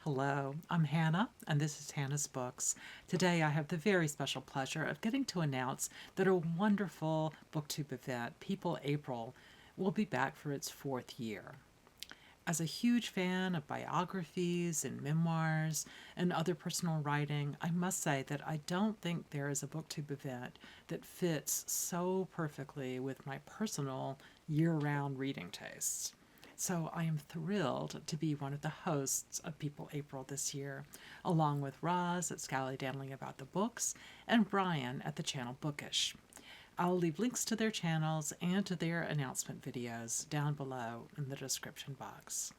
Hello, I'm Hannah, and this is Hannah's Books. Today I have the very special pleasure of getting to announce that a wonderful BookTube event, People April, will be back for its fourth year. As a huge fan of biographies and memoirs and other personal writing, I must say that I don't think there is a BookTube event that fits so perfectly with my personal year-round reading tastes. So I am thrilled to be one of the hosts of People April this year, along with Roz at Scallydandling About the Books and Brian at the channel Bookish. I'll leave links to their channels and to their announcement videos down below in the description box.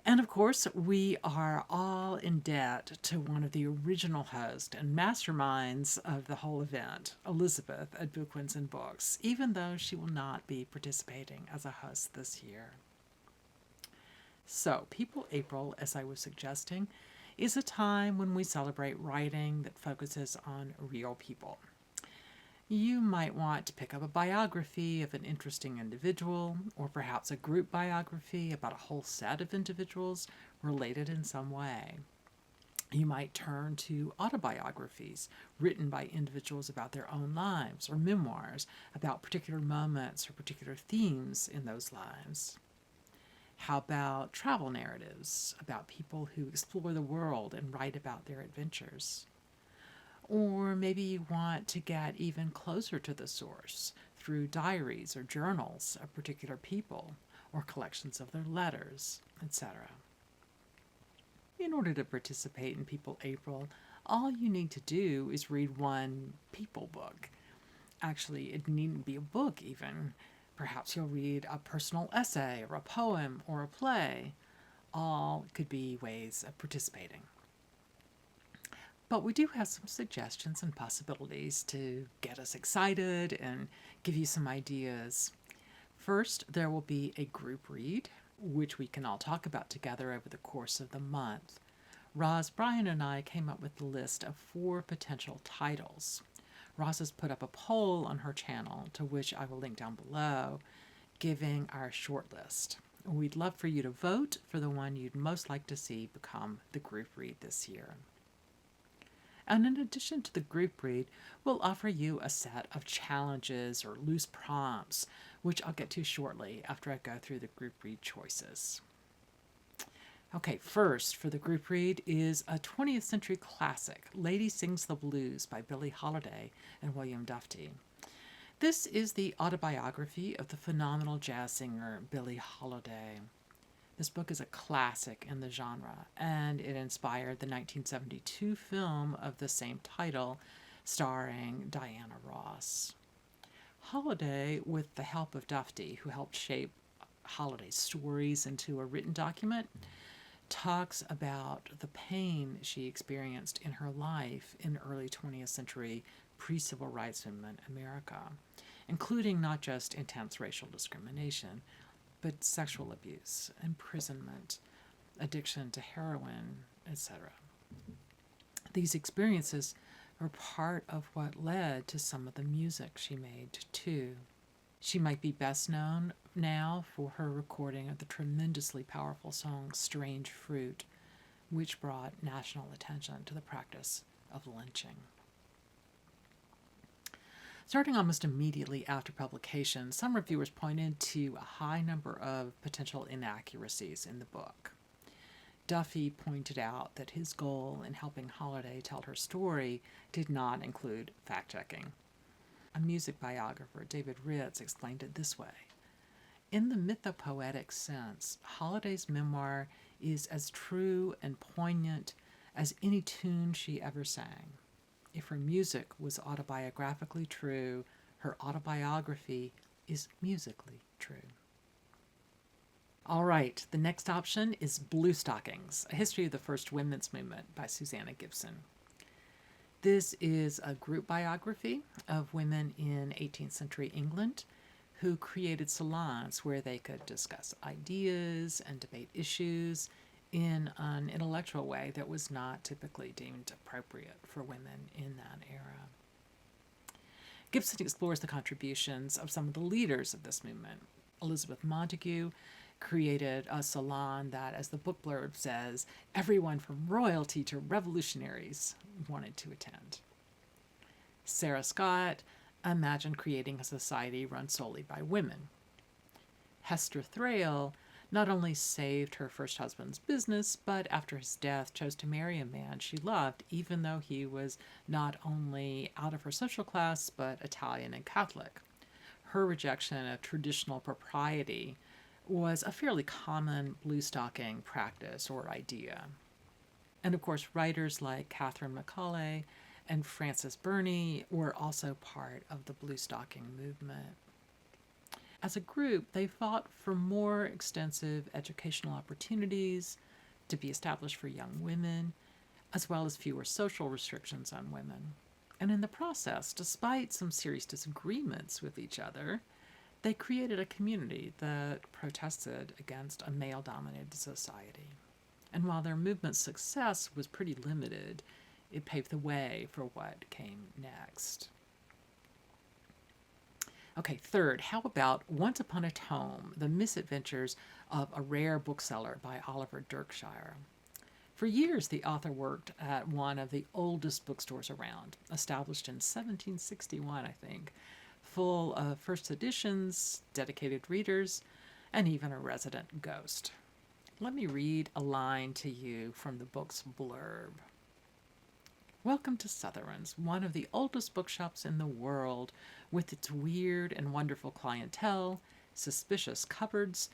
And of course, we are all in debt to one of the original hosts and masterminds of the whole event, Elisabeth at Bookwinds and Books, even though she will not be participating as a host this year. So, People April, as I was suggesting, is a time when we celebrate writing that focuses on real people. You might want to pick up a biography of an interesting individual, or perhaps a group biography about a whole set of individuals related in some way. You might turn to autobiographies written by individuals about their own lives, or memoirs about particular moments or particular themes in those lives. How about travel narratives about people who explore the world and write about their adventures? Or maybe you want to get even closer to the source through diaries or journals of particular people or collections of their letters, etc. In order to participate in People April, all you need to do is read one people book. Actually, it needn't be a book even. Perhaps you'll read a personal essay or a poem or a play. All could be ways of participating. But we do have some suggestions and possibilities to get us excited and give you some ideas. First, there will be a group read, which we can all talk about together over the course of the month. Roz, Brian, and I came up with a list of 4 potential titles. Roz has put up a poll on her channel, to which I will link down below, giving our short list. We'd love for you to vote for the one you'd most like to see become the group read this year. And in addition to the group read, we'll offer you a set of challenges or loose prompts, which I'll get to shortly after I go through the group read choices. Okay, first for the group read is a 20th century classic, Lady Sings the Blues by Billie Holiday and William Duffy. This is the autobiography of the phenomenal jazz singer Billie Holiday. This book is a classic in the genre, and it inspired the 1972 film of the same title, starring Diana Ross. Holiday, with the help of Duffy, who helped shape Holiday's stories into a written document, talks about the pain she experienced in her life in early 20th century pre-civil rights movement America, including not just intense racial discrimination, but sexual abuse, imprisonment, addiction to heroin, etc. These experiences are part of what led to some of the music she made, too. She might be best known now for her recording of the tremendously powerful song Strange Fruit, which brought national attention to the practice of lynching. Starting almost immediately after publication, some reviewers pointed to a high number of potential inaccuracies in the book. Duffy pointed out that his goal in helping Holiday tell her story did not include fact-checking. A music biographer, David Ritz, explained it this way. In the mythopoetic sense, Holiday's memoir is as true and poignant as any tune she ever sang. If her music was autobiographically true, her autobiography is musically true. All right, the next option is Blue Stockings, A History of the First Women's Movement by Susanna Gibson. This is a group biography of women in 18th century England who created salons where they could discuss ideas and debate issues in an intellectual way that was not typically deemed appropriate for women in that era. Gibson explores the contributions of some of the leaders of this movement. Elizabeth Montagu created a salon that, as the book blurb says, everyone from royalty to revolutionaries wanted to attend. Sarah Scott imagined creating a society run solely by women. Hester Thrale not only saved her first husband's business, but after his death chose to marry a man she loved, even though he was not only out of her social class, but Italian and Catholic. Her rejection of traditional propriety was a fairly common bluestocking practice or idea. And of course, writers like Catherine Macaulay and Frances Burney were also part of the bluestocking movement. As a group, they fought for more extensive educational opportunities to be established for young women, as well as fewer social restrictions on women. And in the process, despite some serious disagreements with each other, they created a community that protested against a male-dominated society. And while their movement's success was pretty limited, it paved the way for what came next. Okay, third, how about Once Upon a Tome, The Misadventures of a Rare Bookseller by Oliver Darkshire. For years, the author worked at one of the oldest bookstores around, established in 1761, I think, full of first editions, dedicated readers, and even a resident ghost. Let me read a line to you from the book's blurb. Welcome to Sutherland's, one of the oldest bookshops in the world, with its weird and wonderful clientele, suspicious cupboards,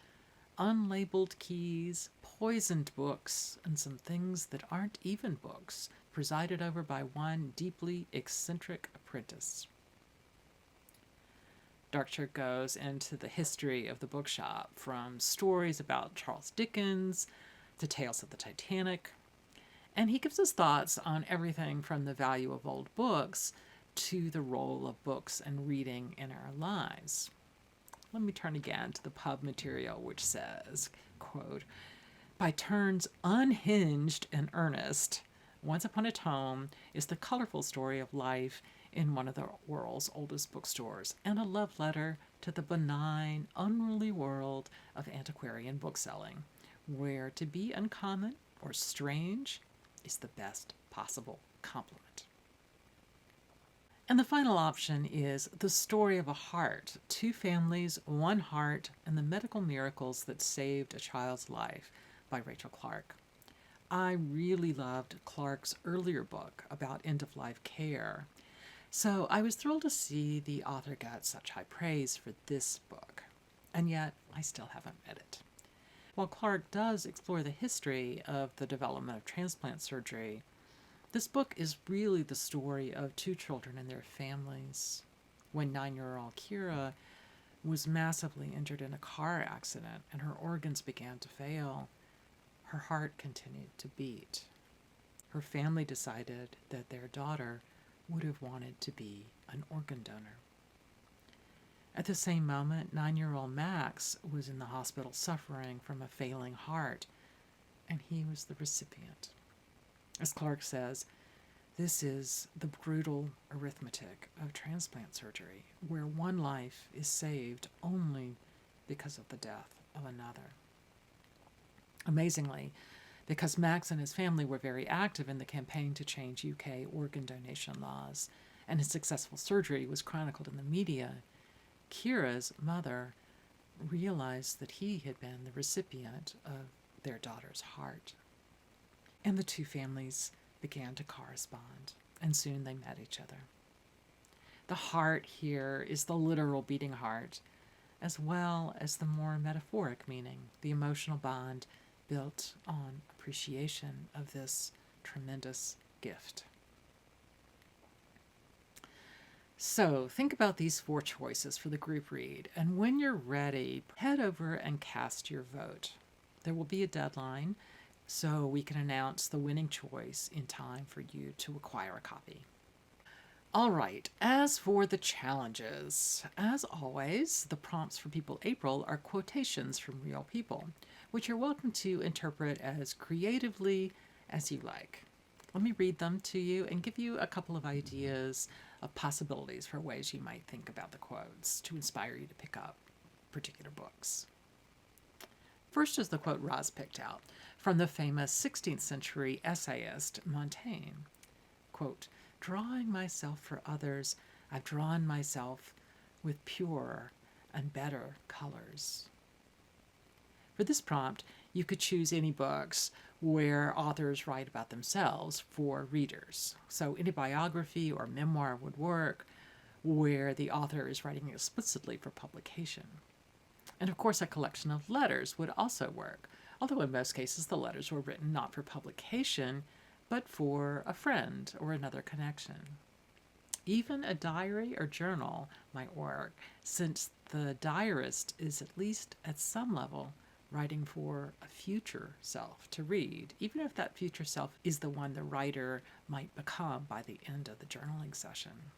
unlabeled keys, poisoned books, and some things that aren't even books, presided over by one deeply eccentric apprentice. Darkshire goes into the history of the bookshop, from stories about Charles Dickens to tales of the Titanic, and he gives us thoughts on everything from the value of old books to the role of books and reading in our lives. Let me turn again to the pub material, which says, quote, by turns unhinged and earnest, Once Upon a Tome is the colorful story of life in one of the world's oldest bookstores, and a love letter to the benign, unruly world of antiquarian bookselling, where to be uncommon or strange is the best possible compliment. And the final option is The Story of a Heart, Two Families, One Heart, and the Medical Miracles That Saved a Child's Life by Rachel Clarke. I really loved Clarke's earlier book about end-of-life care, so I was thrilled to see the author get such high praise for this book, and yet I still haven't read it. While Clarke does explore the history of the development of transplant surgery, this book is really the story of two children and their families. When 9-year-old Kira was massively injured in a car accident and her organs began to fail, her heart continued to beat. Her family decided that their daughter would have wanted to be an organ donor. At the same moment, 9-year-old Max was in the hospital suffering from a failing heart, and he was the recipient. As Clarke says, this is the brutal arithmetic of transplant surgery, where one life is saved only because of the death of another. Amazingly, because Max and his family were very active in the campaign to change UK organ donation laws, and his successful surgery was chronicled in the media, Kira's mother realized that he had been the recipient of their daughter's heart. And the two families began to correspond, and soon they met each other. The heart here is the literal beating heart, as well as the more metaphoric meaning, the emotional bond built on appreciation of this tremendous gift. So think about these 4 choices for the group read, and when you're ready, head over and cast your vote. There will be a deadline, so we can announce the winning choice in time for you to acquire a copy. All right, as for the challenges, as always, the prompts for People April are quotations from real people, which you're welcome to interpret as creatively as you like. Let me read them to you and give you a couple of ideas of possibilities for ways you might think about the quotes to inspire you to pick up particular books. First is the quote Roz picked out from the famous 16th century essayist Montaigne. Quote, "Drawing myself for others, I've drawn myself with purer and better colors." For this prompt, you could choose any books where authors write about themselves for readers. So any biography or memoir would work where the author is writing explicitly for publication. And of course, a collection of letters would also work, although in most cases the letters were written not for publication, but for a friend or another connection. Even a diary or journal might work, since the diarist is at least at some level writing for a future self to read, even if that future self is the one the writer might become by the end of the journaling session.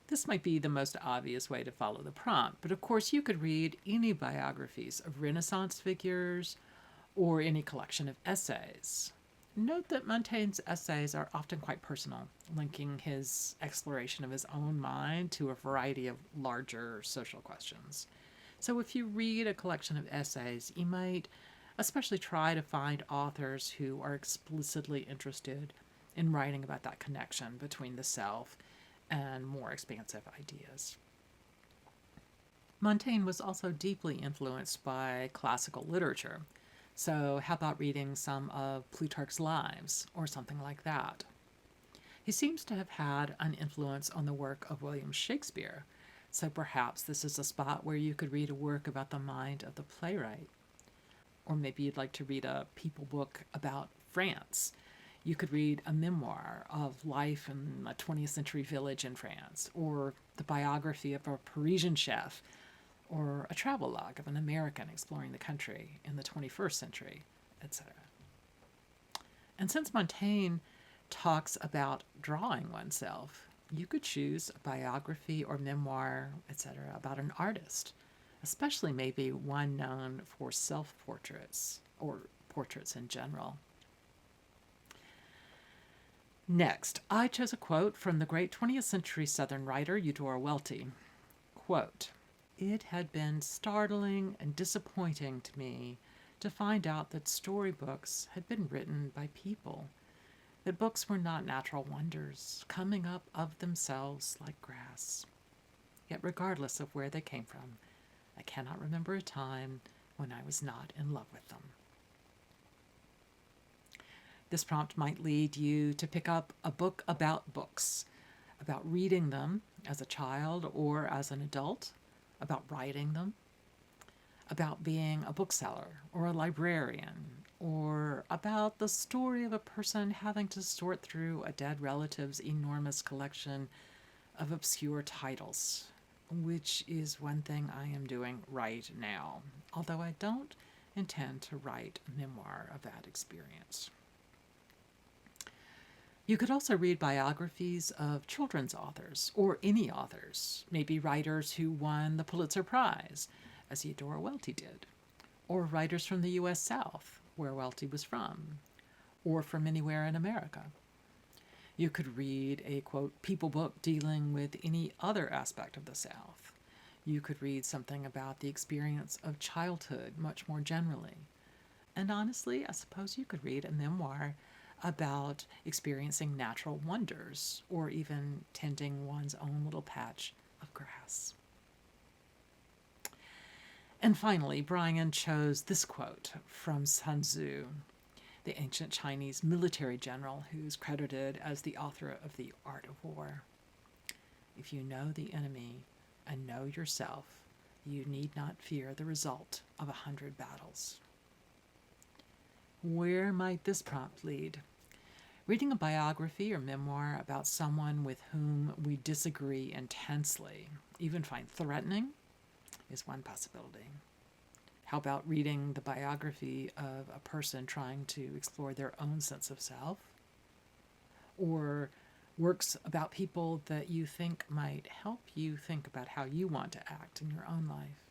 This might be the most obvious way to follow the prompt, but of course you could read any biographies of Renaissance figures or any collection of essays. Note that Montaigne's essays are often quite personal, linking his exploration of his own mind to a variety of larger social questions. So if you read a collection of essays, you might especially try to find authors who are explicitly interested in writing about that connection between the self and more expansive ideas. Montaigne was also deeply influenced by classical literature. So how about reading some of Plutarch's Lives or something like that? He seems to have had an influence on the work of William Shakespeare, so perhaps this is a spot where you could read a work about the mind of the playwright. Or maybe you'd like to read a people book about France. You could read a memoir of life in a 20th century village in France, or the biography of a Parisian chef, or a travelogue of an American exploring the country in the 21st century, etc. And since Montaigne talks about drawing oneself, you could choose a biography or memoir, etc., about an artist, especially maybe one known for self-portraits or portraits in general. Next, I chose a quote from the great 20th century Southern writer Eudora Welty. Quote, "It had been startling and disappointing to me to find out that storybooks had been written by people, that books were not natural wonders, coming up of themselves like grass. Yet regardless of where they came from, I cannot remember a time when I was not in love with them." This prompt might lead you to pick up a book about books, about reading them as a child or as an adult, about writing them, about being a bookseller or a librarian, or about the story of a person having to sort through a dead relative's enormous collection of obscure titles, which is one thing I am doing right now, although I don't intend to write a memoir of that experience. You could also read biographies of children's authors, or any authors, maybe writers who won the Pulitzer Prize, as Eudora Welty did, or writers from the U.S. South, where Welty was from, or from anywhere in America. You could read a, quote, people book dealing with any other aspect of the South. You could read something about the experience of childhood much more generally. And honestly, I suppose you could read a memoir about experiencing natural wonders, or even tending one's own little patch of grass. And finally, Brian chose this quote from Sun Tzu, the ancient Chinese military general who's credited as the author of The Art of War. "If you know the enemy and know yourself, you need not fear the result of 100 battles." Where might this prompt lead? Reading a biography or memoir about someone with whom we disagree intensely, even find threatening, is one possibility. How about reading the biography of a person trying to explore their own sense of self? Or works about people that you think might help you think about how you want to act in your own life?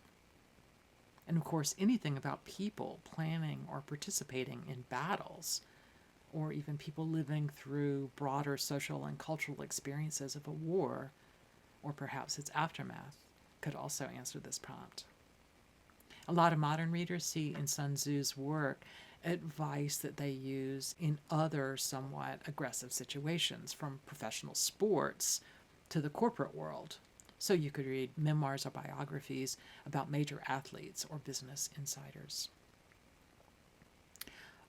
And of course, anything about people planning or participating in battles, or even people living through broader social and cultural experiences of a war, or perhaps its aftermath, could also answer this prompt. A lot of modern readers see in Sun Tzu's work advice that they use in other somewhat aggressive situations, from professional sports to the corporate world. So you could read memoirs or biographies about major athletes or business insiders.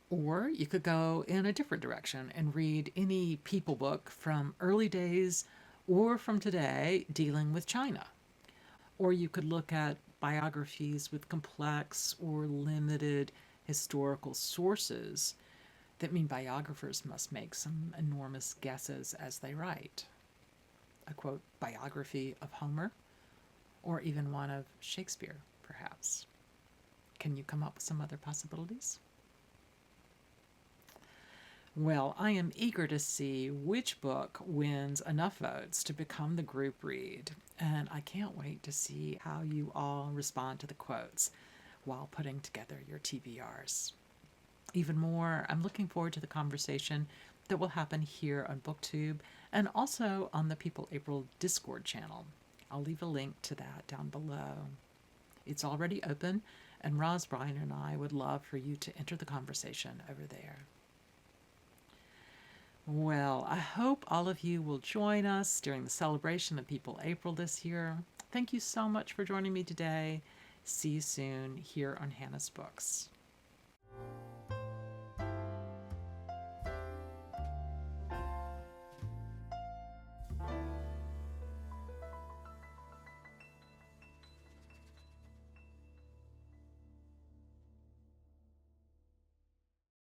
Or you could go in a different direction and read any people book from early days or from today dealing with China. Or you could look at biographies with complex or limited historical sources that mean biographers must make some enormous guesses as they write. A quote biography of Homer, or even one of Shakespeare, perhaps. Can you come up with some other possibilities? Well, I am eager to see which book wins enough votes to become the group read, and I can't wait to see how you all respond to the quotes while putting together your TBRs. Even more, I'm looking forward to the conversation that will happen here on BookTube and also on the People April Discord channel. I'll leave a link to that down below. It's already open, and Roz, Brian, and I would love for you to enter the conversation over there. Well, I hope all of you will join us during the celebration of People April this year. Thank you so much for joining me today. See you soon here on Hannah's Books.